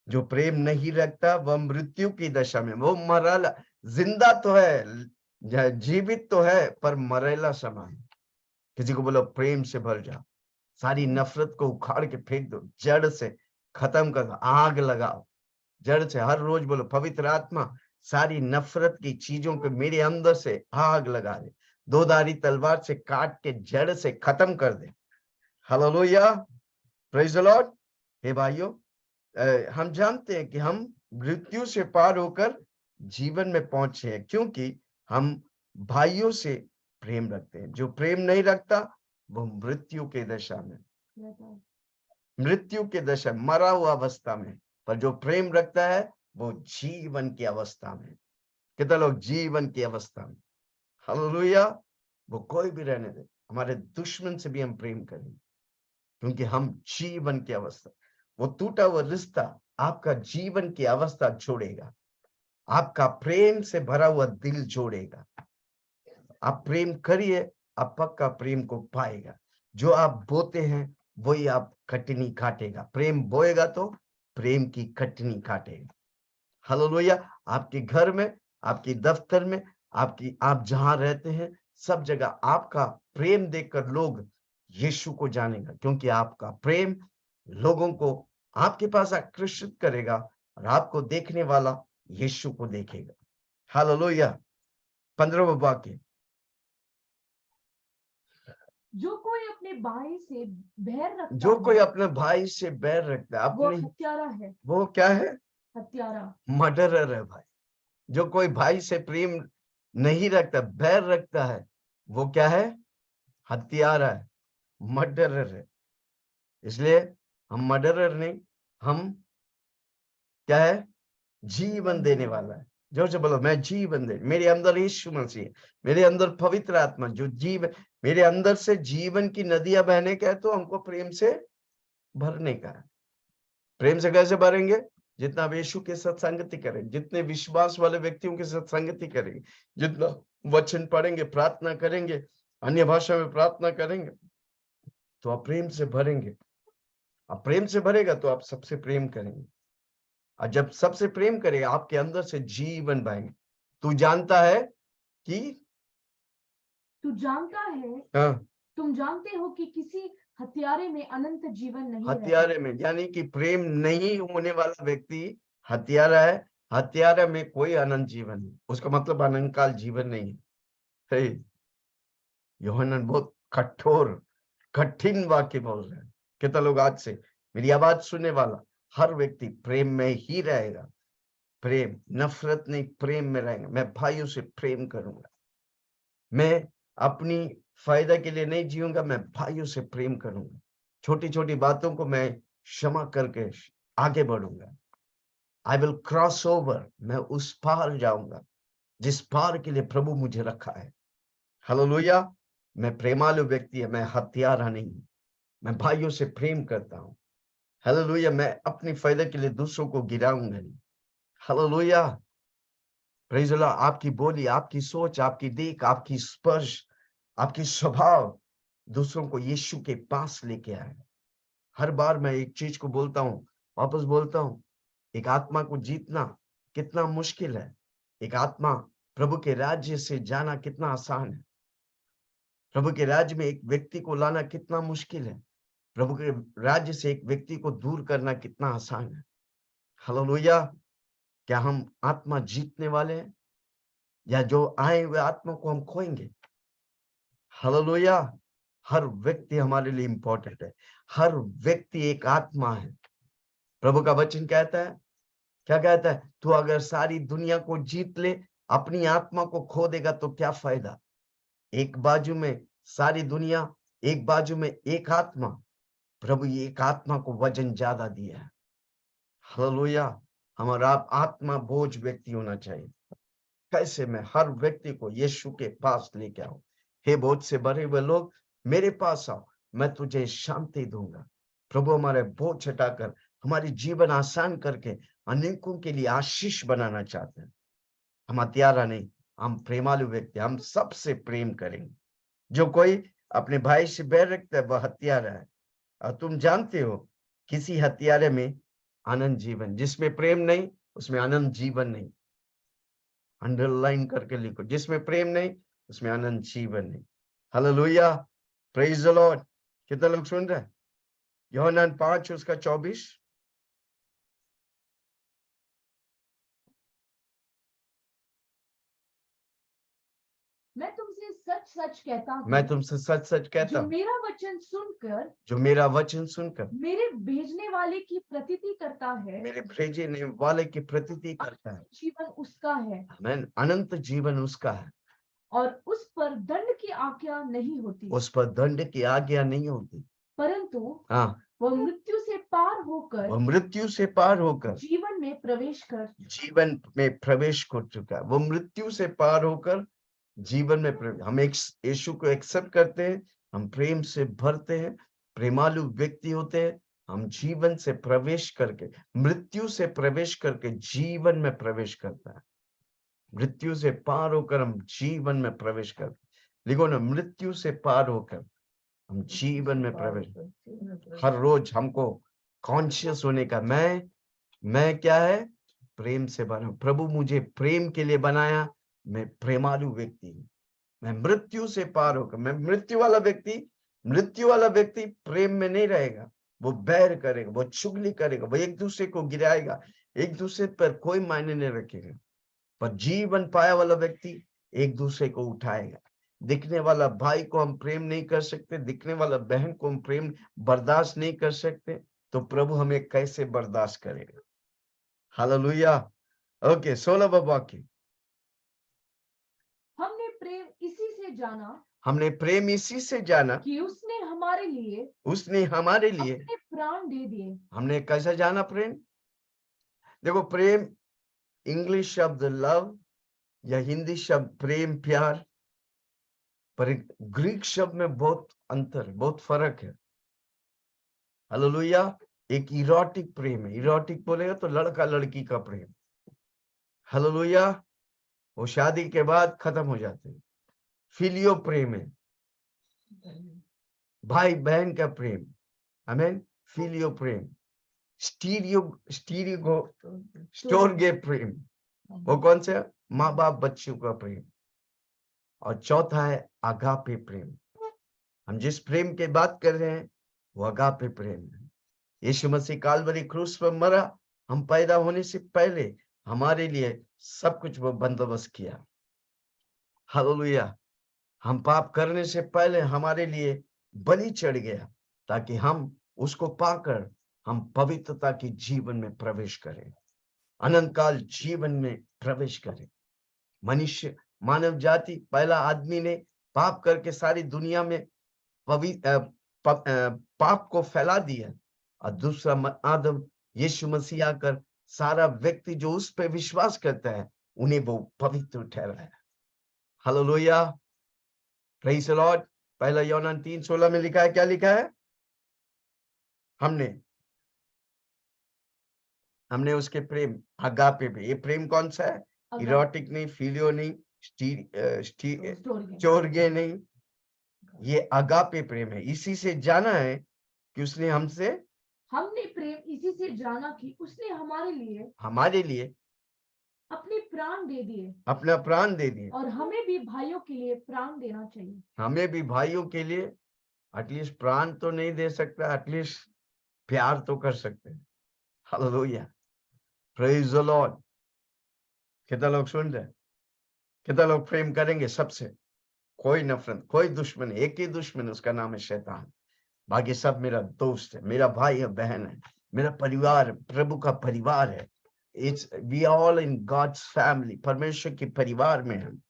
जो प्रेम नहीं रखता वह मृत्यु की दशा में, वो मरला, जिंदा तो है, जीवित तो है पर मरेला समान। किसी को बोलो प्रेम से भर जाओ, सारी नफरत को उखाड़ के फेंक दो, जड़ से खत्म कर दो, आग लगाओ जड़ से। हर रोज बोलो, पवित्र आत्मा सारी नफरत की चीजों पे मेरे अंदर से आग लगा दे, दो धारी तलवार से काट के जड़ से खत्म कर दे। Hallelujah, praise the Lord. हे भाइयों, हम जानते हैं कि हम मृत्यु से पार होकर जीवन में पहुंचे हैं क्योंकि हम भाइयों से प्रेम रखते हैं। जो प्रेम नहीं रखता वो मृत्यु के दशा में, मृत्यु के दशा, मरा हुआ अवस्था में। पर जो प्रेम रखता है वो जीवन की अवस्था में। कितने लोग जीवन की अवस्था में? हालेलुया। वो कोई भी रहने दे, हमारे दुश्मन से भी हम प्रेम करेंगे क्योंकि हम जीवन की अवस्था। वो टूटा हुआ रिश्ता आपका जीवन की अवस्था जोड़ेगा, आपका प्रेम से भरा हुआ दिल जोड़ेगा। आप प्रेम करिए, आप पक्का प्रेम को पाएगा। जो आप बोते हैं वही आप कटनी काटेगा। प्रेम बोएगा तो प्रेम की कटनी काटेगा। हालेलुया। आपके घर में, आपके दफ्तर में, आप जहां रहते हैं, सब जगह आपका प्रेम देखकर लोग यीशु को जानेगा क्योंकि आपका प्रेम लोगों को आपके पास आकर्षित करेगा और आपको देखने वाला यीशु को देखेगा। हालेलुया। 15वां वाक्य, जो कोई अपने भाई से बैर रखता जो कोई है अपने भाई से बैर रखता है, वो अपनी, हत्यारा है। वो क्या है? हत्यारा, मर्डरर है भाई। जो कोई भाई से प्रेम नहीं रखता, बैर रखता है, वो क्या है? हत्यारा है, मर्डरर है। इसलिए हम मर्डरर नहीं, हम क्या है? जीवन देने वाला है। जोर से बोलो, मैं जीवन दे, मेरे अंदर यीशु मसीह, मेरे अंदर पवित्र आत्मा जो जीवन, मेरे अंदर से जीवन की नदियां बहने का है, तो हमको प्रेम से भरने का है। प्रेम से कैसे भरेंगे? जितना आप यीशु के साथ संगति करें, जितने विश्वास वाले व्यक्तियों के साथ संगति करेंगे, जितना वचन पढ़ेंगे, प्रार्थना करेंगे, अन्य भाषा में प्रार्थना करेंगे, तो आप प्रेम से भरेंगे। आप प्रेम से भरेगा तो आप सबसे प्रेम करेंगे, और जब सबसे प्रेम करेगा आपके अंदर से जीवन बहेंगे। तू जानता है कि तू जानता है, हाँ, तुम जानते हो कि किसी हत्यारे में अनंत जीवन नहीं रहता। हत्यारे में, यानी कि प्रेम नहीं होने वाला व्यक्ति हत्यारा है। हत्यारा में कोई अनंत जीवन नहीं, उसका मतलब अनंत काल जीवन नहीं है। हे, यूहन्ना बहुत कठोर कठिन वाक्य बोल रहे हैं। कितना लोग आज से मेरी आवाज सुनने वाला हर व्यक्ति प्रेम में ही रहेगा। प्रेम, नफरत नहीं, प्रेम में रहेंगे। मैं भाइयों से प्रेम करूंगा, मैं अपनी फायदा के लिए नहीं जीऊंगा, मैं भाइयों से प्रेम करूंगा। छोटी छोटी बातों को मैं क्षमा करके आगे बढ़ूंगा। आई विल क्रॉस ओवर, मैं उस पार जाऊंगा जिस पार के लिए प्रभु मुझे रखा है। हालेलुया। मैं प्रेमालु व्यक्ति है, मैं हत्यारा नहीं, मैं भाइयों से प्रेम करता हूँ। हालेलुया। मैं अपनी फायदे के लिए दूसरों को गिराऊंगा नहीं। हालेलुया। Praise the Lord. आपकी बोली, आपकी सोच, आपकी देख, आपकी स्पर्श, आपकी स्वभाव दूसरों को यीशु के पास लेके आए। हर बार मैं एक चीज को बोलता हूँ, वापस बोलता हूँ, एक आत्मा को जीतना कितना मुश्किल है, एक आत्मा प्रभु के राज्य से जाना कितना आसान है, प्रभु के राज्य में एक व्यक्ति को लाना कितना मुश्किल है, प्रभु के राज्य से एक व्यक्ति को दूर करना कितना आसान है। हालेलुया। क्या हम आत्मा जीतने वाले हैं, या जो आए हुए आत्मा को हम खोएंगे? हालेलुया। हर व्यक्ति हमारे लिए इंपॉर्टेंट है, हर व्यक्ति एक आत्मा है। प्रभु का वचन कहता है, क्या कहता है? तू अगर सारी दुनिया को जीत ले, अपनी आत्मा को खो देगा तो क्या फायदा? एक बाजू में सारी दुनिया, एक बाजू में एक आत्मा। प्रभु ये एक आत्मा को वजन ज्यादा दिया है। हालेलुया। हमारा आत्मा बोझ व्यक्ति होना चाहिए। कैसे मैं हर व्यक्ति को यीशु के पास लेके आऊं? हे बोझ से भरे हुए लोग, मेरे पास आओ, मैं तुझे शांति दूंगा। प्रभु हमारे बोझ हटाकर हमारी जीवन आसान करके अनेकों के लिए आशीष बनाना चाहते हैं। हम हत्यारा नहीं, हम प्रेमालु व्यक्ति, हम सबसे प्रेम करेंगे। जो कोई अपने भाई से बैर रखता है वह हत्यारा है। और तुम जानते हो किसी हत्यारे में अनंत जीवन, जिसमें प्रेम नहीं उसमें अनंत जीवन नहीं। अंडरलाइन करके लिखो, जिसमें प्रेम नहीं उसमें अनंत जीवन नहीं। हालेलुया। Praise the Lord. कितने लोग सुन रहे हैं? यूहन्ना 5 उसका 24। मैं तुमसे सच सच कहता हूँ, मैं तुमसे सच सच कहता जो हूँ, मेरा वचन सुनकर, जो मेरा वचन सुनकर मेरे भेजने वाले की प्रतीति करता है, मेरे भेजने वाले की प्रतीति करता है, जीवन उसका है, मैं अनंत जीवन उसका है, और उस पर दंड की आज्ञा नहीं होती, उस पर दंड की आज्ञा नहीं होती, परंतु हाँ, वह मृत्यु से पार होकर वह मृत्यु से पार होकर जीवन में प्रवेश कर जीवन में प्रवेश कर चुका है। वो मृत्यु से पार होकर जीवन में हम एक यीशु को एक्सेप्ट करते हैं, हम प्रेम से भरते हैं, प्रेमालु व्यक्ति होते हैं, हम जीवन से प्रवेश करके, मृत्यु से प्रवेश करके जीवन में प्रवेश करता है। मृत्यु से पार होकर हम जीवन में प्रवेश करते। लिखो ना, मृत्यु से पार होकर हम जीवन में प्रवेश। हर रोज हमको कॉन्शियस होने का, मैं क्या है? प्रेम से बना। प्रभु मुझे प्रेम के लिए बनाया, मैं प्रेमालु व्यक्ति हूँ। मैं मृत्यु से पार होकर, मैं मृत्यु वाला व्यक्ति प्रेम में नहीं रहेगा। वो बैर करेगा, वो चुगली करेगा, वो एक दूसरे को गिराएगा, एक दूसरे पर कोई मायने नहीं रखेगा। पर जीवन पाया वाला व्यक्ति एक दूसरे को उठाएगा। दिखने वाला भाई को हम प्रेम नहीं कर सकते, दिखने वाला बहन को हम प्रेम बर्दाश्त नहीं कर सकते, तो प्रभु हमें कैसे बर्दाश्त करेगा? हालेलुया। ओके, 16वां वाक्य। हमने प्रेम इसी से जाना हमने प्रेम इसी से जाना कि उसने हमारे लिए अपने प्राण दे दिए। हमने कैसा जाना प्रेम? देखो, प्रेम इंग्लिश शब्द लव या हिंदी शब्द प्रेम प्यार, पर ग्रीक शब्द में बहुत अंतर, बहुत फर्क है। हालेलुया। एक इरोटिक प्रेम है, इरोटिक बोलेगा तो लड़का लड़की का प्रेम। हालेलुया। वो शादी के बाद खत्म हो जाते हैं। फिलियो प्रेम है, भाई बहन का प्रेम। आमीन। फिलियो प्रेम। स्टोरगे प्रेम, वो कौन सा? माँ बाप बच्चों का प्रेम। और चौथा है अगापे प्रेम। हम जिस प्रेम की बात कर रहे हैं वो अगापे प्रेम है। यीशु मसीह कालवरी क्रूस पर मरा, हम पैदा होने से पहले हमारे लिए सब कुछ वो बंदोबस्त किया। हालेलुया। हम पाप करने से पहले हमारे लिए बलि चढ़ गया, ताकि हम उसको पाकर हम पवित्रता की जीवन में प्रवेश करें, अनंत काल जीवन में प्रवेश करें। मनुष्य, मानव जाति, पहला आदमी ने पाप करके सारी दुनिया में पाप को फैला दिया, और दूसरा आदम यीशु मसीह आकर सारा व्यक्ति जो उस पर विश्वास करता है उन्हें वो पवित्र ठहराया। Hallelujah, praise the Lord. पहला यूहन्ना 3:16 में लिखा है, क्या लिखा है? हमने उसके प्रेम अगापे पे। ये प्रेम कौन सा है? इरोटिक नहीं, फिलियो नहीं, चोरगे नहीं, ये अगापे प्रेम है। इसी से जाना है कि उसने हमने प्रेम इसी से जाना कि उसने हमारे लिए अपने प्राण दे दिए, अपना प्राण दे दिए। और हमें भी भाइयों के लिए प्राण देना चाहिए। हमें भी भाइयों के लिए एटलीस्ट प्राण तो नहीं दे सकता, एटलीस्ट प्यार तो कर सकते हैं। Hallelujah, praise the Lord. कितना लोग सुन रहे? कितना लोग प्रेम करेंगे सबसे? कोई नफरत, कोई दुश्मन, एक ही दुश्मन, उसका नाम है शैतान। बाकी सब मेरा दोस्त है, मेरा भाई है, बहन है, मेरा परिवार, प्रभु का परिवार है। It's we are all in God's family, परमेश्वर के परिवार में हम।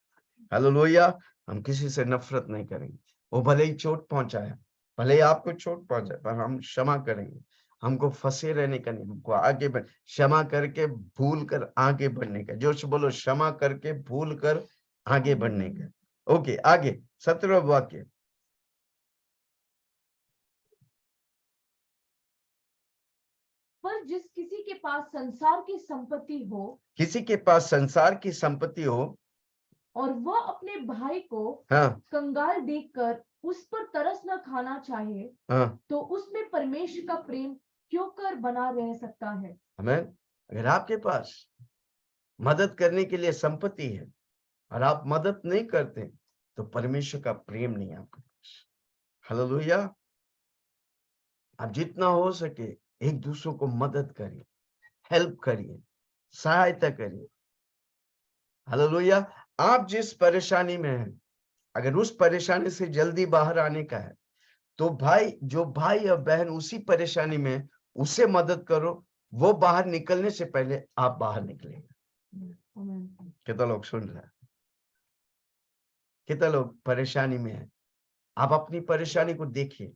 हालेलुया। हम किसी से नफरत नहीं करेंगे। वो भले ही चोट पहुंचाए, भले ही आपको चोट पहुंचाए, पर हम क्षमा करेंगे। हमको फंसे रहने का नहीं, हमको आगे बढ़, क्षमा करके भूल कर आगे बढ़ने का। जोश बोलो, क्षमा करके भूल कर आगे बढ़ने का। ओके, आगे 17वां वाक्य। पर जिस किसी के पास संसार की संपत्ति हो, किसी के पास संसार की संपत्ति हो और वह अपने भाई को हाँ कंगाल देखकर उस पर तरस न खाना चाहे, हाँ, तो उसमें परमेश्वर का प्रेम क्यों कर बना रह सकता है? आमीन। अगर आपके पास मदद करने के लिए संपत्ति है और आप मदद नहीं करते, तो परमेश्वर का प्रेम नहीं है आपके पास। हालेलुया। आप जितना हो सके एक दूसरे को मदद करिए, हेल्प करिए, सहायता करिए। हालेलुया। आप जिस परेशानी में हैं, अगर उस परेशानी से जल्दी बाहर आने का है, तो जो भाई या बहन उसी परेशानी में है, उसे मदद करो। वो बाहर निकलने से पहले आप बाहर निकलेंगे। कितना लोग सुन रहे हैं? कितना लोग परेशानी में हैं? आप अपनी परेशानी को देखिए।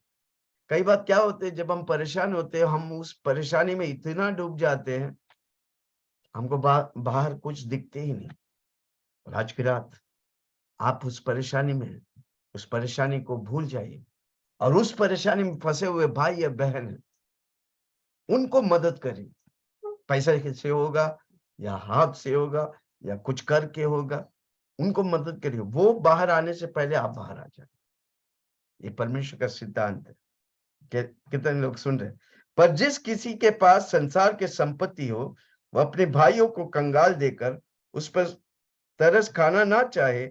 कई बार क्या होते है, जब हम परेशान होते हैं, हम उस परेशानी में इतना डूब जाते हैं, हमको बाहर कुछ दिखते ही नहीं। और आज की रात आप उस परेशानी में हैं, उस परेशानी को भूल जाइए, और उस परेशानी में फंसे हुए भाई या बहन हैं, उनको मदद करिए। पैसे से होगा, या हाथ से होगा, या कुछ करके होगा, उनको मदद करिए। वो बाहर आने से पहले आप बाहर आ जाए। ये परमेश्वर का सिद्धांत है। कितने लोग सुन रहे? पर जिस किसी के पास संसार के संपत्ति हो, वह अपने भाइयों को कंगाल देकर उस पर तरस खाना ना चाहे,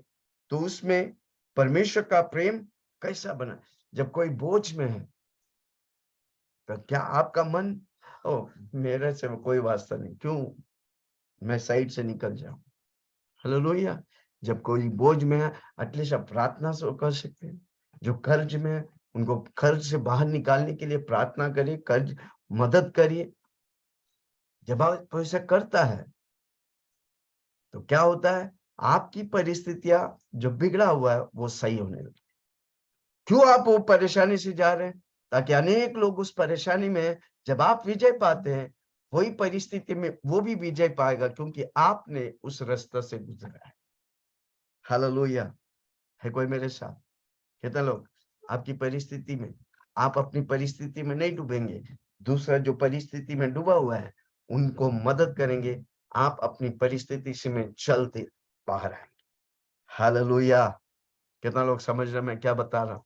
तो उसमें परमेश्वर का प्रेम कैसा बना? जब कोई बोझ में है, तो क्या आपका मन, ओ मेरे से कोई वास्ता नहीं, क्यों मैं साइड से निकल जाऊं? हालेलुया। जब कोई बोझ में है, एटलीस्ट आप प्रार्थना से कर सकते हैं। जो कर्ज में है, उनको कर्ज से बाहर निकालने के लिए प्रार्थना करिए, कर्ज मदद करिए। जब आप ऐसा करता है तो क्या होता है, आपकी परिस्थितियां जो बिगड़ा हुआ है वो सही होने लगती। क्यों आप वो परेशानी से जा रहे हैं? ताकि अनेक लोग उस परेशानी में जब आप विजय पाते हैं, वही परिस्थिति में वो भी विजय पाएगा, क्योंकि आपने उस रास्ते से गुजरा है। हालेलुया। है कोई मेरे साथ? कितने लोग आपकी परिस्थिति में, आप अपनी परिस्थिति में नहीं डूबेंगे, दूसरा जो परिस्थिति में डूबा हुआ है उनको मदद करेंगे, आप अपनी परिस्थिति से में चलते बाहर आएंगे। हालेलुया। कितना लोग समझ रहे मैं क्या बता रहा हूं?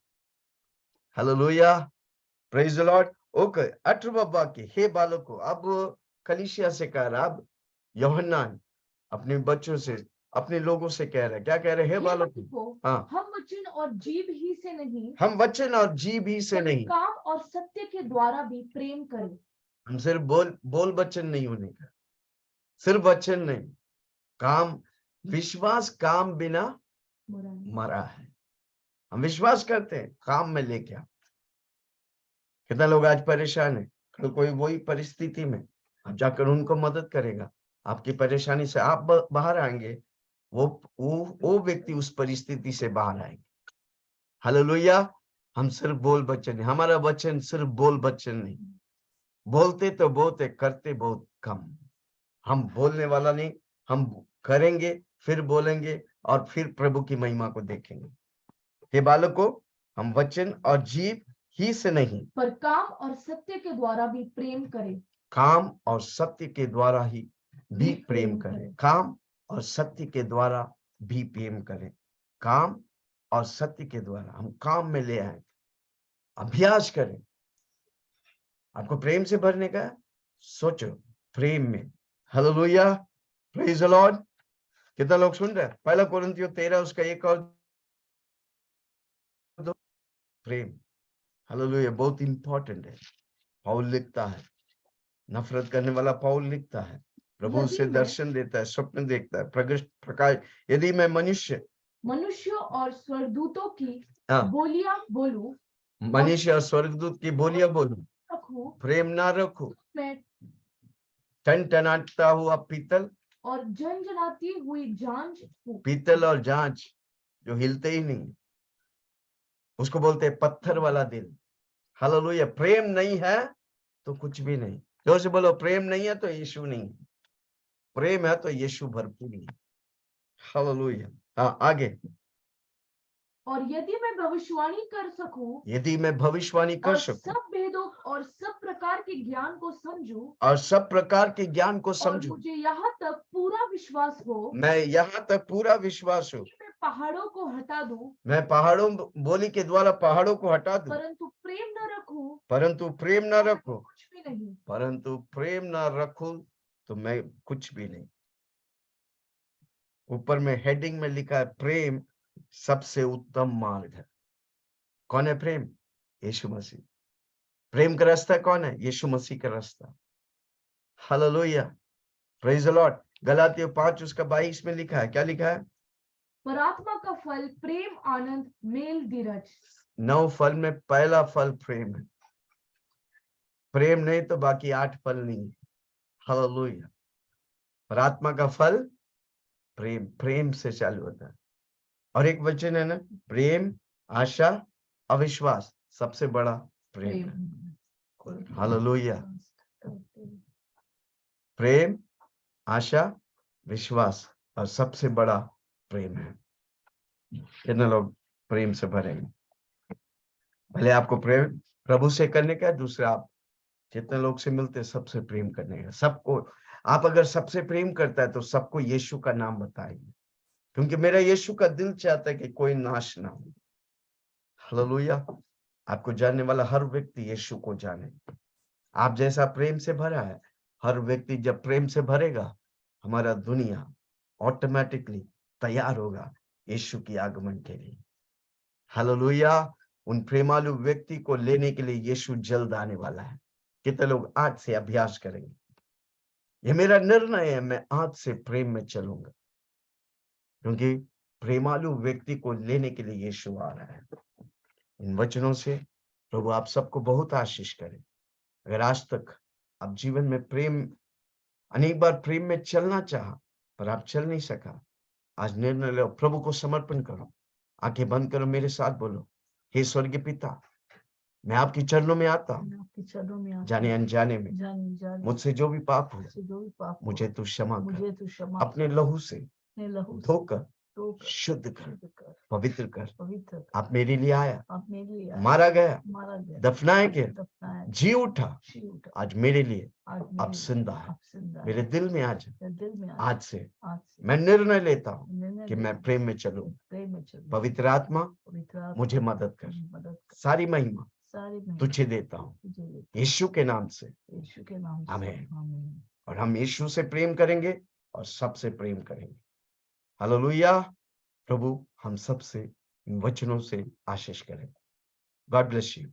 Hallelujah, praise the Lord. Okay, 18वां वाक्य, हे बालकों। अब कलीसिया से कह रहा, अब यूहन्ना अपने बच्चों से, अपने लोगों से कह रहा है, क्या कह रहे हैं? हे बालकों, हाँ, हम वचन और जीव ही से नहीं, हम वचन और जीव ही से नहीं, काम और सत्य के द्वारा भी प्रेम करें। हम सिर्फ बोल वचन नहीं होने का, सिर्फ वचन नहीं, काम, विश्वास काम बिना मरा है। हम विश्वास करते हैं, काम में लेके आते। कितना लोग आज परेशान है, कल कोई वही परिस्थिति में, आप जाकर उनको मदद करेगा, आपकी परेशानी से आप बाहर आएंगे, वो व्यक्ति उस परिस्थिति से बाहर आएंगे। हालेलुया। हम सिर्फ बोल वचन नहीं, हमारा वचन सिर्फ बोल वचन नहीं, बोलते तो बहुत है, करते बहुत कम। हम बोलने वाला नहीं, हम करेंगे, फिर बोलेंगे और फिर प्रभु की महिमा को देखेंगे। हे बालकों, हम वचन और जीव ही से नहीं, पर काम और सत्य के द्वारा भी प्रेम करें। काम और सत्य के द्वारा ही भी प्रेम करें। काम और सत्य के द्वारा भी प्रेम करें। काम और सत्य के द्वारा हम काम में ले आए, अभ्यास करें। आपको प्रेम से भरने का, सोचो प्रेम में। Hallelujah, praise the Lord. कितना लोग सुन रहे हैं? पहला कोरिन्थियों 13 उसका 1 और 2, प्रेम। हालेलुया, बहुत इंपॉर्टेंट है। पौल लिखता है, नफरत करने वाला पौल लिखता है, प्रभु से दर्शन देता है, स्वप्न देखता है, प्रकाश। यदि मैं मनुष्यों और स्वर्गदूतों की हाँ, बोलियां बोलूं, मनुष्य और स्वर्गदूत की बोलियां बोलूं, रखूं, प्रेम ना रखूं, मैं टनटनाता हुआ पीतल और झनझनाती हुई झांझ हूं। पीतल और जांच जो हिलते ही नहीं, उसको बोलते हैं पत्थर वाला दिल। हालेलुया। प्रेम नहीं है तो कुछ भी नहीं। जोर से बोलो, प्रेम नहीं है तो यीशु नहीं है, प्रेम है तो यीशु भरपूर है। हालेलुया। हाँ, आगे। और यदि मैं भविष्यवाणी कर सकूं, यदि मैं भविष्यवाणी कर और सकूं सब भेदों और सब प्रकार के ज्ञान को समझूं, और सब प्रकार के ज्ञान को और समझूं, मुझे यहाँ तक पूरा विश्वास हो, मैं यहाँ तक पूरा विश्वास हो, मैं पहाड़ों को हटा दूं, मैं पहाड़ों बोली के द्वारा पहाड़ों को हटा दूं, परंतु प्रेम न रखूं, परंतु प्रेम न रखूं, कुछ भी नहीं। परंतु प्रेम न रखूं तो मैं कुछ भी नहीं। ऊपर में हेडिंग में लिखा है, प्रेम सबसे उत्तम मार्ग है। कौन है प्रेम? यीशु मसीह। प्रेम का रास्ता कौन है? यीशु मसीह का रास्ता। Hallelujah, praise the Lord. गलातियों 5 उसका 22 में लिखा है, क्या लिखा है? पर आत्मा का फल प्रेम, आनंद, मेल, धीरज। 9 फल में पहला फल प्रेम है। प्रेम नहीं तो बाकी 8 फल नहीं है। हालेलुया। पर आत्मा का फल प्रेम, प्रेम से चालू होता है। और एक वचन है ना, प्रेम, आशा, अविश्वास, सबसे बड़ा प्रेम है। हालेलुया। प्रेम, आशा, विश्वास और सबसे बड़ा प्रेम है। कितने लोग प्रेम से भरेंगे? भले आपको प्रेम प्रभु से करने का, दूसरा आप जितने लोग से मिलते सबसे प्रेम करने का। सबको, आप अगर सबसे प्रेम करता है तो सबको यीशु का नाम बताएंगे, क्योंकि मेरा यीशु का दिल चाहता है कि कोई नाश ना हो। हालेलुया। आपको जानने वाला हर व्यक्ति यीशु को जाने। आप जैसा प्रेम से भरा है, हर व्यक्ति जब प्रेम से भरेगा, हमारा दुनिया ऑटोमेटिकली तैयार होगा यीशु की आगमन के लिए। हालेलुया। उन प्रेमालु व्यक्ति को लेने के लिए यीशु जल्द आने वाला है। कितने लोग आज से अभ्यास करेंगे? ये मेरा निर्णय है, मैं आज से प्रेम में चलूंगा। क्योंकि प्रेमालु व्यक्ति को लेने के लिए यीशु आ रहा है। इन वचनों से प्रभु आप सबको बहुत आशीष करे। अगर आज तक आप जीवन में प्रेम, अनेक बार प्रेम में चलना चाहा पर आप चल नहीं सका, आज निर्णय लो, प्रभु को समर्पण करो, आंखें बंद करो, मेरे साथ बोलो, हे स्वर्गीय पिता, मैं आपके चरणों में आता हूँ, मैं आपके चरणों में आता जाने हूँ, अनजाने में जाने जाने मुझसे जो भी पाप हो मुझसे जो भी पाप हो, मुझे तू क्षमा कर, मुझे तू क्षमा अपने कर, लहू से अपने लहू से धोकर धोकर शुद्ध कर, शुद्ध कर, पवित्र कर। पवित्र कर। आप मेरे लिए आया, आप मेरे लिए आए, मारा गया, मारा गया, दफनाया गया, दफनाया गया, जी उठा, जी उठा, आज मेरे लिए आज अब मेरे लिए जिंदा है। अब जिंदा है। मेरे दिल में आज मेरे दिल में आज से आज से मैं निर्णय लेता हूँ निर्णय कि मैं लेता हूँ प्रेम में चलूं। कि प्रेम में चलूं। पवित्र आत्मा पवित्र आत्मा मुझे मदद कर, मुझे मदद कर, सारी महिमा सारी महिमा तुझे देता हूँ, तुझे देता यीशु के नाम से, हूं, यीशु के नाम से। आमीन। आमीन। और हम यीशु से प्रेम करेंगे और सबसे प्रेम करेंगे। हालेलुया। प्रभु हम सबसे इन वचनों से आशीष करें। God bless you.